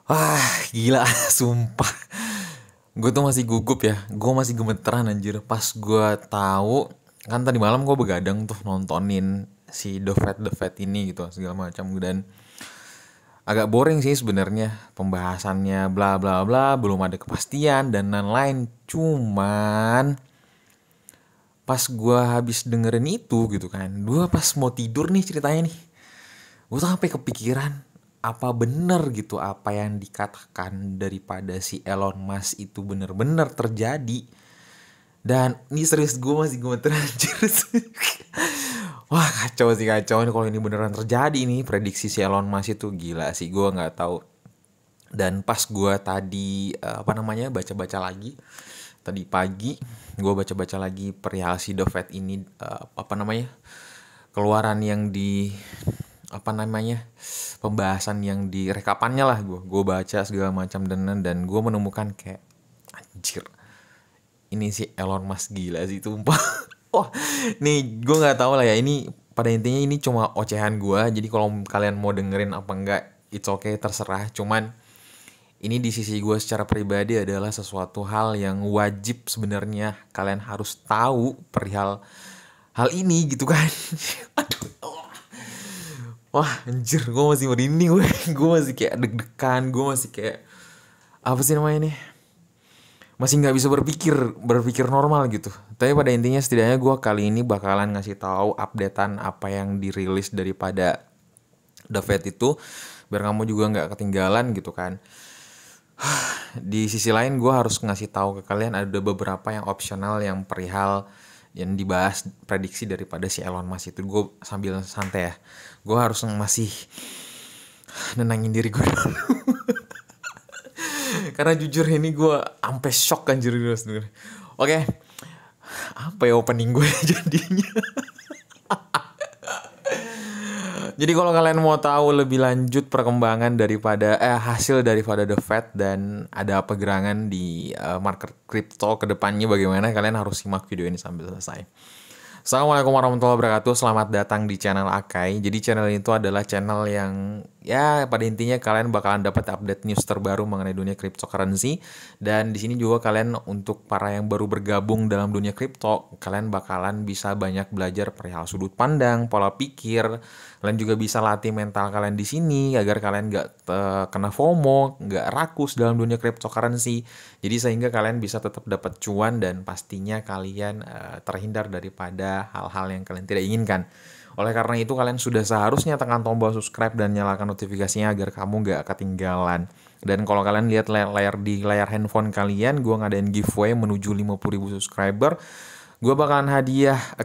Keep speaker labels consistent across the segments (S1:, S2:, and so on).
S1: Wah, gila, sumpah. Gue tuh masih gugup ya. Gue masih gemeteran anjir. Pas gue tahu kan tadi malam gue begadang tuh nontonin si The Fat ini gitu segala macam dan agak boring sih sebenarnya pembahasannya bla bla bla, belum ada kepastian dan lain-lain. Cuman pas gue habis dengerin itu gitu kan, gue pas mau tidur nih ceritanya nih, gue tuh sampai kepikiran apa bener gitu apa yang dikatakan daripada si Elon Musk itu bener-bener terjadi. Dan ini serius gue masih gemeter anjir. Wah, kacau sih, kacau nih kalau ini beneran terjadi nih prediksi si Elon Musk itu. Gila sih, gue nggak tahu. Dan pas gue tadi apa namanya baca-baca lagi tadi pagi, gue baca-baca lagi perihal si Dovet ini, apa namanya, keluaran yang di apa namanya, pembahasan yang di rekapannya lah, gue baca segala macam dan gue menemukan kayak anjir, ini si Elon Musk gila sih tumpah. Wah, nih gue nggak tahu lah ya, ini pada intinya ini cuma ocehan gue, jadi kalau kalian mau dengerin apa enggak it's okay, terserah. Cuman ini di sisi gue secara pribadi adalah sesuatu hal yang wajib sebenarnya kalian harus tahu perihal hal ini gitu kan. Aduh, wah anjir, gue masih merinding gue. Gue masih kayak deg-degan, gue masih kayak apa sih namanya nih, masih nggak bisa berpikir berpikir normal gitu. Tapi pada intinya setidaknya gue kali ini bakalan ngasih tahu updatean apa yang dirilis daripada The Fed itu, biar kamu juga nggak ketinggalan gitu kan. Di sisi lain gue harus ngasih tahu ke kalian ada beberapa yang opsional yang perihal yang dibahas prediksi daripada si Elon Musk itu. Gue sambil santai ya, gue harus masih nenangin diri gue dulu. Karena jujur ini gue ampe shock anjir dulu sebenernya. Oke, apa ya opening gue jadinya. Jadi kalau kalian mau tahu lebih lanjut perkembangan daripada hasil daripada The Fed dan ada apa gerangan di market crypto ke depannya bagaimana, kalian harus simak video ini sampai selesai. Assalamualaikum warahmatullahi wabarakatuh. Selamat datang di channel Akai. Jadi channel itu adalah channel yang ya pada intinya kalian bakalan dapat update news terbaru mengenai dunia cryptocurrency. Dan di sini juga kalian untuk para yang baru bergabung dalam dunia kripto, kalian bakalan bisa banyak belajar perihal sudut pandang, pola pikir. Kalian juga bisa latih mental kalian di sini agar kalian nggak kena FOMO, nggak rakus dalam dunia cryptocurrency. Jadi sehingga kalian bisa tetap dapat cuan dan pastinya kalian terhindar daripada hal-hal yang kalian tidak inginkan. Oleh karena itu kalian sudah seharusnya tekan tombol subscribe dan nyalakan notifikasinya agar kamu gak ketinggalan. Dan kalau kalian lihat di layar handphone kalian, gue ngadain giveaway menuju 50.000 subscriber. Gue bakalan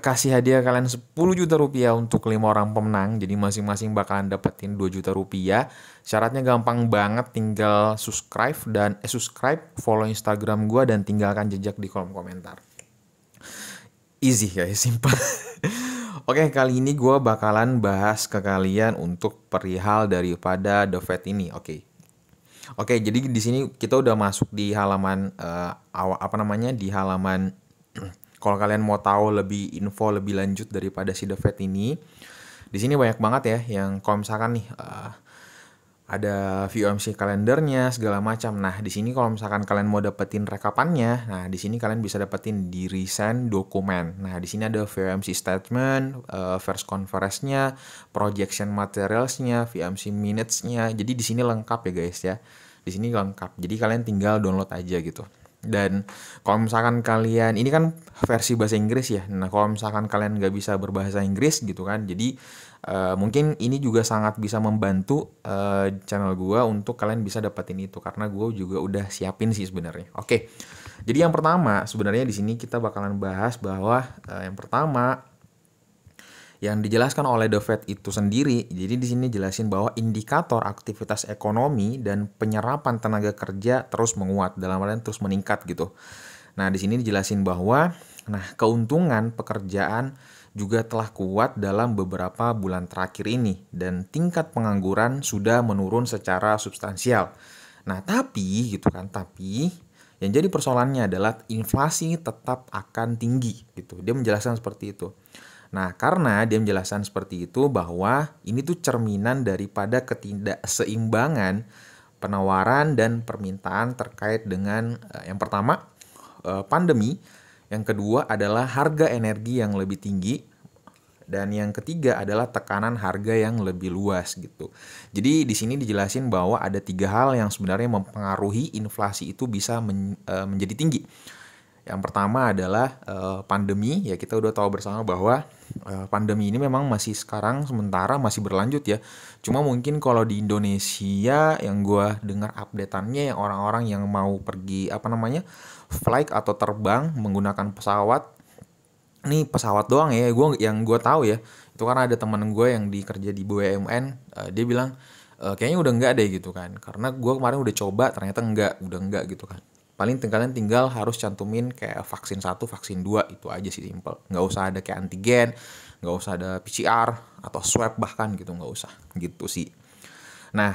S1: kasih hadiah kalian 10 juta rupiah untuk 5 orang pemenang. Jadi masing-masing bakalan dapetin 2 juta rupiah. Syaratnya gampang banget, tinggal subscribe, follow Instagram gue dan tinggalkan jejak di kolom komentar. Easy guys, simpel. Oke, kali ini gue bakalan bahas ke kalian untuk perihal daripada The Fed ini. Oke, jadi di sini kita udah masuk di halaman di halaman kalau kalian mau tahu lebih info lebih lanjut daripada si The Fed ini. Di sini banyak banget ya yang kalau misalkan nih ada VOMC kalendernya segala macam. Nah, di sini kalau misalkan kalian mau dapetin rekapannya, nah di sini kalian bisa dapetin di recent dokumen. Nah, di sini ada VOMC statement, first conference-nya, projection materials-nya, VOMC minutes-nya. Jadi di sini lengkap ya guys ya. Di sini lengkap. Jadi kalian tinggal download aja gitu. Dan kalau misalkan kalian, ini kan versi bahasa Inggris ya. Nah, kalau misalkan kalian nggak bisa berbahasa Inggris gitu kan, jadi mungkin ini juga sangat bisa membantu channel gue untuk kalian bisa dapetin itu, karena gue juga udah siapin sih sebenarnya. Oke, jadi yang pertama sebenarnya di sini kita bakalan bahas bahwa yang pertama yang dijelaskan oleh The Fed itu sendiri. Jadi di sini jelasin bahwa indikator aktivitas ekonomi dan penyerapan tenaga kerja terus menguat, dalam artian terus meningkat gitu. Nah, di sini dijelasin bahwa keuntungan pekerjaan juga telah kuat dalam beberapa bulan terakhir ini dan tingkat pengangguran sudah menurun secara substansial. Nah, tapi yang jadi persoalannya adalah inflasi tetap akan tinggi gitu. Dia menjelaskan seperti itu. Nah, karena dia menjelaskan seperti itu bahwa ini tuh cerminan daripada ketidakseimbangan penawaran dan permintaan terkait dengan yang pertama pandemi, yang kedua adalah harga energi yang lebih tinggi, dan yang ketiga adalah tekanan harga yang lebih luas gitu. Jadi di sini dijelasin bahwa ada 3 hal yang sebenarnya mempengaruhi inflasi itu bisa menjadi tinggi. Yang pertama adalah pandemi, ya kita udah tahu bersama bahwa pandemi ini memang masih sekarang sementara masih berlanjut ya. Cuma mungkin kalau di Indonesia yang gue dengar updateannya, yang orang-orang yang mau pergi flight atau terbang menggunakan pesawat, ini pesawat doang ya, gue tahu ya. Itu karena ada teman gue yang kerja di BUMN, dia bilang kayaknya udah enggak deh gitu kan. Karena gue kemarin udah coba, ternyata udah enggak gitu kan. Paling kalian tinggal harus cantumin kayak vaksin 1, vaksin 2, itu aja sih, simple. Nggak usah ada kayak antigen, nggak usah ada PCR atau swab bahkan gitu, nggak usah gitu sih. Nah,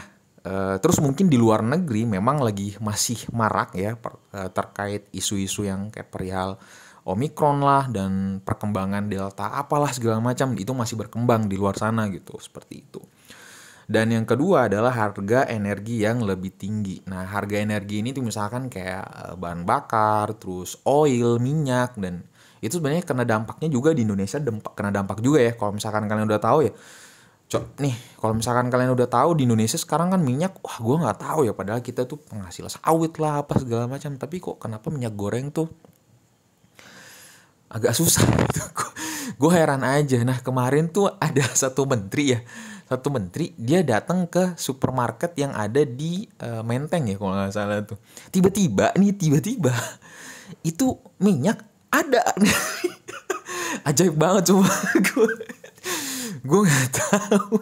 S1: terus mungkin di luar negeri memang lagi masih marak ya terkait isu-isu yang kayak perihal Omikron lah dan perkembangan Delta apalah segala macam, itu masih berkembang di luar sana gitu, seperti itu. Dan yang kedua adalah harga energi yang lebih tinggi. Nah, harga energi ini tuh misalkan kayak bahan bakar, terus oil, minyak, dan itu sebenarnya kena dampaknya juga di Indonesia, kena dampak juga ya. Kalau misalkan kalian udah tahu ya, kalau misalkan kalian udah tahu di Indonesia sekarang kan minyak, wah gue nggak tahu ya, padahal kita tuh penghasil sawit lah apa segala macam, tapi kok kenapa minyak goreng tuh agak susah gitu. Gue heran aja. Nah, kemarin tuh ada satu menteri dia datang ke supermarket yang ada di Menteng ya kalau nggak salah tuh. Tiba-tiba itu minyak ada. Ajaib banget cuma gue nggak tahu.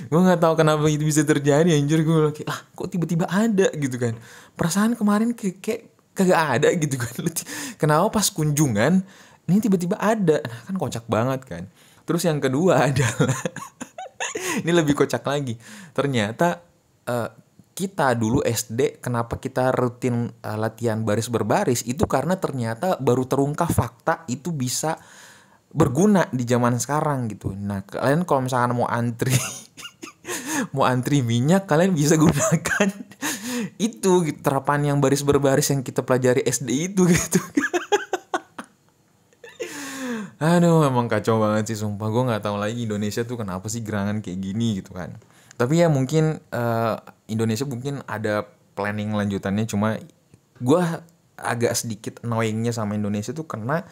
S1: Gue nggak tahu kenapa itu bisa terjadi, anjir. Gue lagi kok tiba-tiba ada gitu kan. Perasaan kemarin kayak kagak ada gitu kan. Kenapa pas kunjungan ini tiba-tiba ada? Nah, kan kocak banget kan. Terus yang kedua adalah ini lebih kocak lagi. Ternyata kita dulu SD kenapa kita rutin latihan baris berbaris itu karena ternyata baru terungkap fakta itu bisa berguna di zaman sekarang gitu. Nah, kalian kalau misalkan mau antri mau antri minyak, kalian bisa gunakan itu gitu, terapan yang baris berbaris yang kita pelajari SD itu gitu. Aduh, emang kacau banget sih sumpah. Gue nggak tahu lagi Indonesia tuh kenapa sih gerangan kayak gini gitu kan. Tapi ya mungkin Indonesia mungkin ada planning lanjutannya. Cuma gue agak sedikit annoyingnya sama Indonesia tuh karena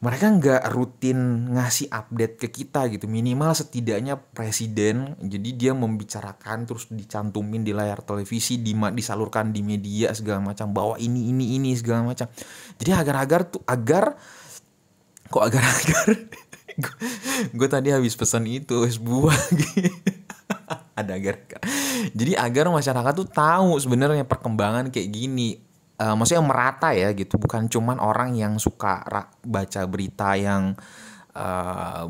S1: mereka nggak rutin ngasih update ke kita gitu. Minimal setidaknya presiden, jadi dia membicarakan terus dicantumin di layar televisi, disalurkan di media segala macam bahwa ini segala macam. Jadi agar-agar gue tadi habis pesan itu es buah gitu. Ada agar. Jadi agar masyarakat tuh tahu sebenarnya perkembangan kayak gini. Maksudnya merata ya gitu, bukan cuman orang yang suka baca berita yang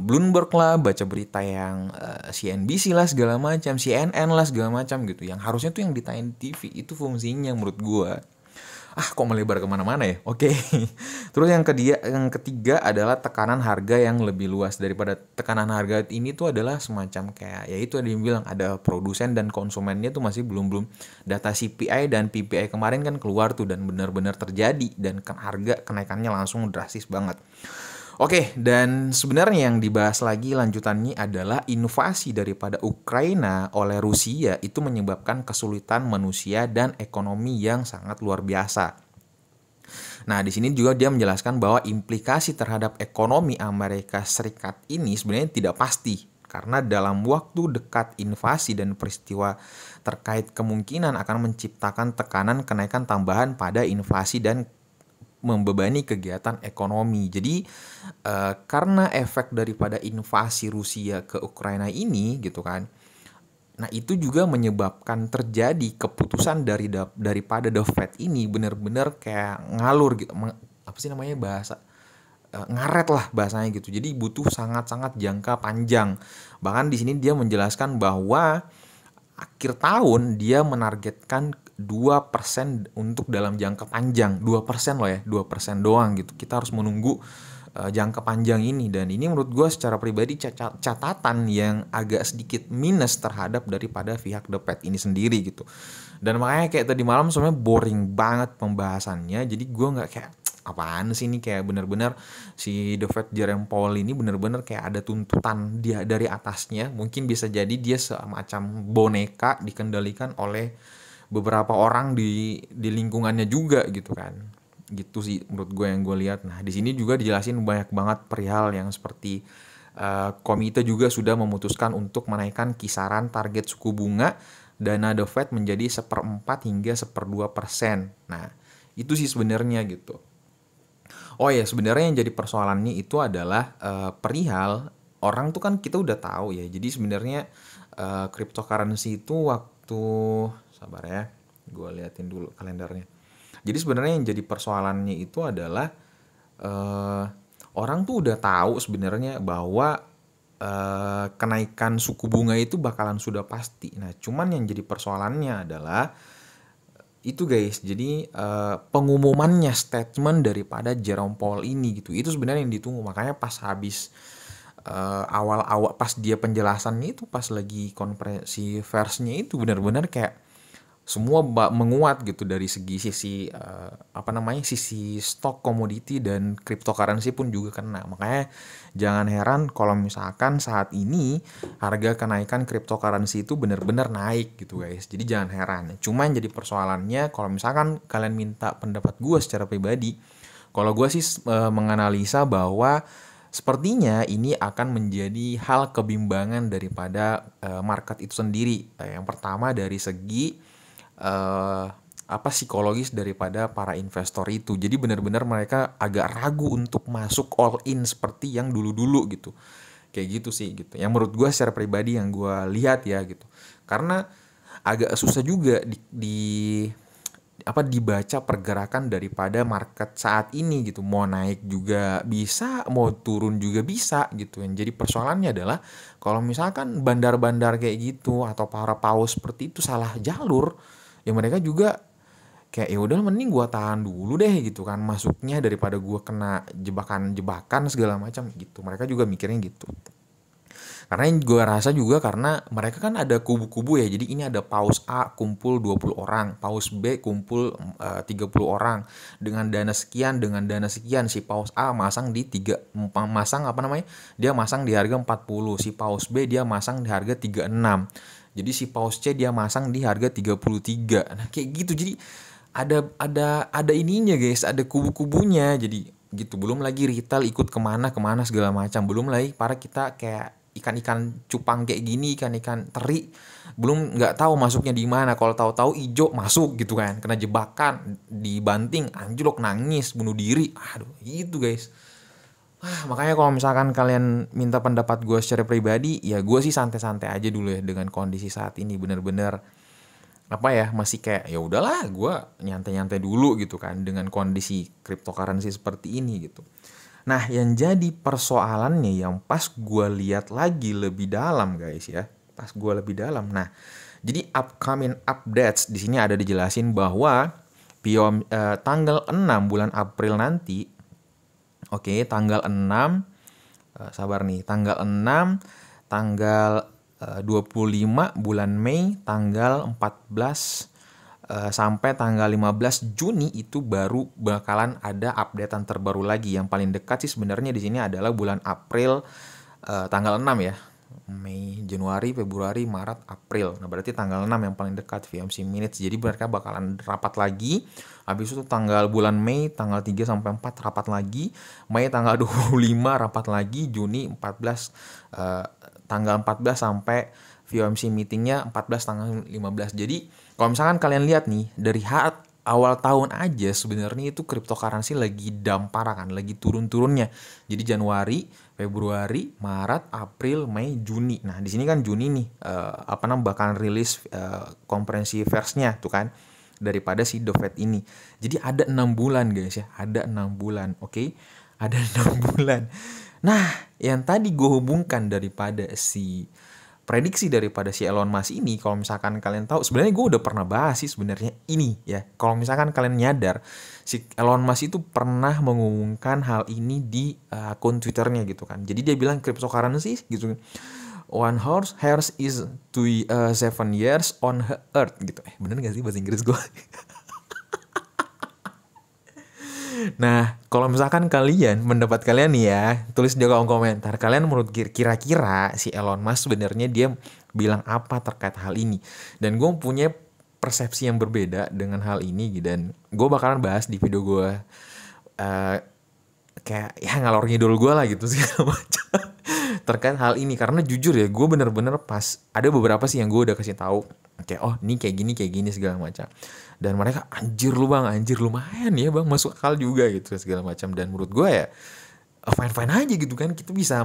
S1: Bloomberg lah, baca berita yang CNBC lah segala macam, CNN lah segala macam gitu. Yang harusnya tuh yang ditayang di TV itu fungsinya menurut gue. Kok melebar kemana-mana ya? Oke. Terus yang ketiga adalah tekanan harga yang lebih luas. Daripada tekanan harga ini tuh adalah semacam kayak, ya itu ada yang bilang ada produsen dan konsumennya tuh masih belum data CPI dan PPI kemarin kan keluar tuh dan benar-benar terjadi dan harga kenaikannya langsung drastis banget. Oke, dan sebenarnya yang dibahas lagi lanjutannya adalah invasi daripada Ukraina oleh Rusia itu menyebabkan kesulitan manusia dan ekonomi yang sangat luar biasa. Nah, di sini juga dia menjelaskan bahwa implikasi terhadap ekonomi Amerika Serikat ini sebenarnya tidak pasti. Karena dalam waktu dekat invasi dan peristiwa terkait kemungkinan akan menciptakan tekanan kenaikan tambahan pada inflasi dan membebani kegiatan ekonomi. Jadi karena efek daripada invasi Rusia ke Ukraina ini gitu kan. Nah, itu juga menyebabkan terjadi keputusan daripada The Fed ini benar-benar kayak ngalur gitu. Apa sih namanya bahasa? Ngaret lah bahasanya gitu. Jadi butuh sangat-sangat jangka panjang. Bahkan di sini dia menjelaskan bahwa akhir tahun dia menargetkan 2% untuk dalam jangka panjang. 2% loh ya, 2% doang gitu. Kita harus menunggu jangka panjang ini. Dan ini menurut gue secara pribadi catatan yang agak sedikit minus terhadap daripada pihak The Fed ini sendiri gitu. Dan makanya kayak tadi malam sebenarnya boring banget pembahasannya, jadi gue nggak kayak apaan sih ini, kayak bener-bener si The Fed Jerome Powell ini bener-bener kayak ada tuntutan dia dari atasnya. Mungkin bisa jadi dia semacam boneka dikendalikan oleh beberapa orang di lingkungannya juga gitu kan. Gitu sih menurut gue yang gue lihat. Nah di sini juga dijelasin banyak banget perihal yang seperti komite juga sudah memutuskan untuk menaikkan kisaran target suku bunga dana The Fed menjadi 1/4 hingga 1/2%. Nah itu sih sebenarnya gitu. Oh ya, sebenarnya yang jadi persoalannya itu adalah perihal orang tuh kan kita udah tahu ya. Jadi sebenarnya cryptocurrency itu waktu, sabar ya, gue liatin dulu kalendernya. Jadi sebenarnya yang jadi persoalannya itu adalah orang tuh udah tahu sebenarnya bahwa kenaikan suku bunga itu bakalan sudah pasti. Nah, cuman yang jadi persoalannya adalah itu guys, jadi pengumumannya, statement daripada Jerome Powell ini gitu, itu sebenarnya yang ditunggu. Makanya pas habis awal-awal pas dia penjelasannya itu, pas lagi konferensi persnya itu benar-benar kayak semua menguat gitu dari sisi sisi stok komoditi dan cryptocurrency pun juga kena. Makanya jangan heran kalau misalkan saat ini harga kenaikan cryptocurrency itu benar-benar naik gitu guys. Jadi jangan heran. Cuma yang jadi persoalannya kalau misalkan kalian minta pendapat gue secara pribadi, kalau gue sih menganalisa bahwa sepertinya ini akan menjadi hal kebimbangan daripada market itu sendiri. Yang pertama dari segi psikologis daripada para investor itu. Jadi benar-benar mereka agak ragu untuk masuk all in seperti yang dulu-dulu gitu. Kayak gitu sih gitu. Yang menurut gue secara pribadi yang gue lihat ya gitu. Karena agak susah juga dibaca pergerakan daripada market saat ini gitu. Mau naik juga bisa, mau turun juga bisa gitu. Yang jadi persoalannya adalah kalau misalkan bandar-bandar kayak gitu atau para paus seperti itu salah jalur, ya mereka juga kayak ya udah mending gua tahan dulu deh gitu kan masuknya daripada gua kena jebakan segala macam gitu. Mereka juga mikirnya gitu. Karena yang gue rasa juga karena mereka kan ada kubu-kubu ya. Jadi ini ada paus A kumpul 20 orang, paus B kumpul 30 orang. Dengan dana sekian si paus A masang dia masang di harga 40, si paus B dia masang di harga 36. Jadi si paus C dia masang di harga 33. Nah, kayak gitu. Jadi ada ininya guys, ada kubu-kubunya. Jadi gitu. Belum lagi retail ikut kemana segala macam. Belum lagi para kita kayak ikan-ikan cupang kayak gini, ikan-ikan teri, belum nggak tahu masuknya di mana. Kalau tahu-tahu ijo masuk gitu kan, kena jebakan, dibanting, anjlok, nangis, bunuh diri. Aduh, itu guys. Makanya kalau misalkan kalian minta pendapat gue secara pribadi, ya gue sih santai-santai aja dulu ya dengan kondisi saat ini. Bener-bener masih kayak ya udahlah, gue nyantai-nyantai dulu gitu kan dengan kondisi cryptocurrency seperti ini gitu. Nah, yang jadi persoalannya yang pas gue lihat lagi lebih dalam guys ya, nah, jadi upcoming updates di sini ada dijelasin bahwa tanggal 6 bulan April nanti, tanggal 6, tanggal 6, tanggal 25 bulan Mei, tanggal 14 sampai tanggal 15 Juni itu baru bakalan ada updatean terbaru lagi. Yang paling dekat sih sebenarnya di sini adalah bulan April, tanggal 6 ya. Mei, Januari, Februari, Maret, April. Nah, berarti tanggal 6 yang paling dekat VMC Minutes. Jadi mereka bakalan rapat lagi. Habis itu bulan Mei tanggal 3 sampai 4 rapat lagi. Mei tanggal 25 rapat lagi. Juni 14 tanggal 14 sampai VMC meetingnya 14 tanggal 15. Jadi kalau misalkan kalian lihat nih dari awal tahun aja sebenarnya itu cryptocurrency lagi dampar kan, lagi turun-turunnya. Jadi Januari, Februari, Maret, April, Mei, Juni. Nah di sini kan Juni nih bakalan rilis konferensi persnya tuh kan daripada si The Fed ini. Jadi ada 6 bulan guys ya, ada 6 bulan, oke? Ada 6 bulan. Nah yang tadi gue hubungkan daripada si prediksi daripada si Elon Musk ini, kalau misalkan kalian tahu, sebenarnya gue udah pernah bahas sih sebenarnya ini ya. Kalau misalkan kalian nyadar, si Elon Musk itu pernah mengumumkan hal ini di akun Twitternya gitu kan. Jadi dia bilang cryptocurrency gitu. One horse is 7 years on earth gitu. Bener gak sih bahasa Inggris gue? Nah, kalau misalkan kalian, pendapat kalian nih ya, tulis di kolom komentar. Kalian menurut kira-kira si Elon Musk sebenarnya dia bilang apa terkait hal ini? Dan gue punya persepsi yang berbeda dengan hal ini, dan gue bakalan bahas di video gue kayak ya ngalor ngidul gue lah gitu segala macam terkait hal ini. Karena jujur ya, gue bener-bener pas ada beberapa sih yang gue udah kasih tahu kayak oh ini kayak gini segala macam, dan mereka anjir lu bang, anjir lumayan ya bang, masuk akal juga gitu segala macam. Dan menurut gue ya fine aja gitu kan, kita bisa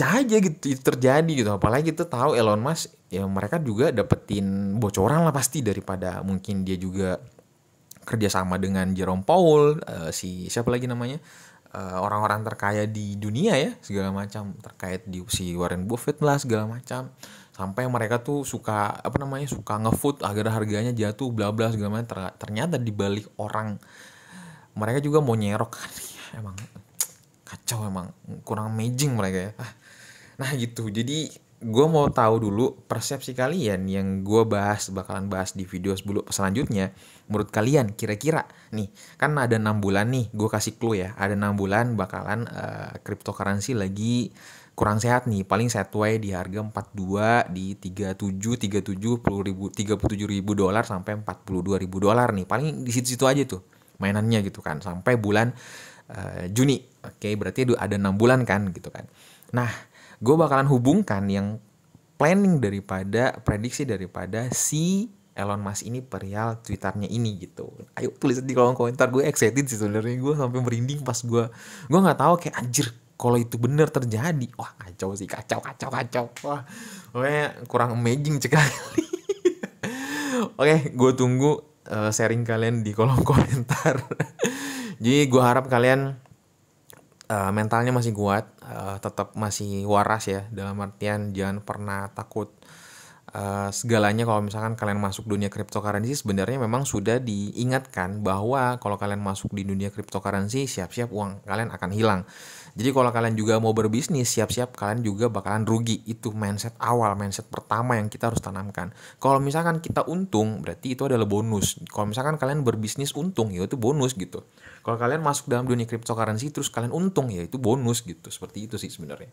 S1: aja gitu itu terjadi gitu. Apalagi kita tahu Elon Musk ya, mereka juga dapetin bocoran lah pasti, daripada mungkin dia juga kerjasama dengan Jerome Powell, si siapa lagi namanya, orang-orang terkaya di dunia ya segala macam, terkait di si Warren Buffett lah segala macam, sampai mereka tuh suka suka ngefood agar harganya jatuh bla bla segala macam. Ternyata di balik orang mereka juga mau nyerok. Emang kacau, emang kurang amazing mereka ya. Nah gitu, jadi gue mau tahu dulu persepsi kalian yang gue bakalan bahas di video selanjutnya. Menurut kalian kira-kira nih, kan ada 6 bulan nih, gue kasih clue ya, ada 6 bulan bakalan cryptocurrency lagi kurang sehat nih. Paling sideways di harga 42 di 37 ribu dolar sampai 42 ribu dolar nih. Paling di situ-situ aja tuh mainannya gitu kan, sampai bulan Juni. Oke, berarti ada 6 bulan kan gitu kan. Nah, gue bakalan hubungkan yang planning daripada prediksi daripada si Elon Musk ini perihal Twitternya ini gitu. Ayo tulis di kolom komentar. Gue excited sih sebenarnya, gue sampai merinding pas gue nggak tahu kayak anjir kalau itu bener terjadi. Wah kacau sih, kacau. Wah pokoknya kurang amazing sekali. Oke, gue tunggu sharing kalian di kolom komentar. Jadi gue harap kalian mentalnya masih kuat, tetap masih waras ya, dalam artian jangan pernah takut segalanya. Kalau misalkan kalian masuk dunia cryptocurrency, sebenarnya memang sudah diingatkan bahwa kalau kalian masuk di dunia cryptocurrency, siap-siap uang kalian akan hilang. Jadi kalau kalian juga mau berbisnis, siap-siap kalian juga bakalan rugi. Itu mindset awal, mindset pertama yang kita harus tanamkan. Kalau misalkan kita untung, berarti itu adalah bonus. Kalau misalkan kalian berbisnis untung, ya itu bonus gitu. Kalau kalian masuk dalam dunia cryptocurrency terus kalian untung, ya itu bonus gitu. Seperti itu sih sebenarnya.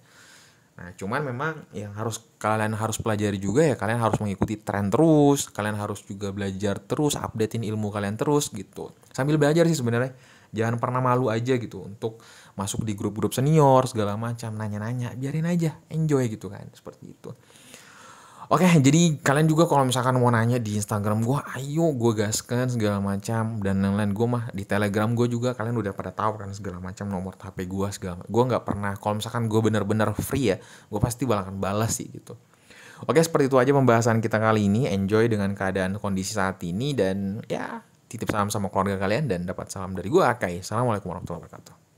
S1: Nah, cuman memang yang kalian harus pelajari juga ya, kalian harus mengikuti tren terus, kalian harus juga belajar terus, updatein ilmu kalian terus gitu. Sambil belajar sih sebenarnya. Jangan pernah malu aja gitu untuk masuk di grup-grup senior segala macam, nanya-nanya, biarin aja, enjoy gitu kan, seperti itu. Oke, jadi kalian juga kalau misalkan mau nanya di Instagram gue, ayo gue gaskan segala macam, dan lain-lain. Gue mah di Telegram gue juga kalian udah pada tahu kan segala macam, nomor HP gue segala. Gue nggak pernah, kalau misalkan gue bener-bener free ya, gue pasti bakalan balas sih gitu. Oke, seperti itu aja pembahasan kita kali ini. Enjoy dengan keadaan kondisi saat ini, dan ya titip salam sama keluarga kalian, dan dapat salam dari gue Akai. Assalamualaikum warahmatullahi wabarakatuh.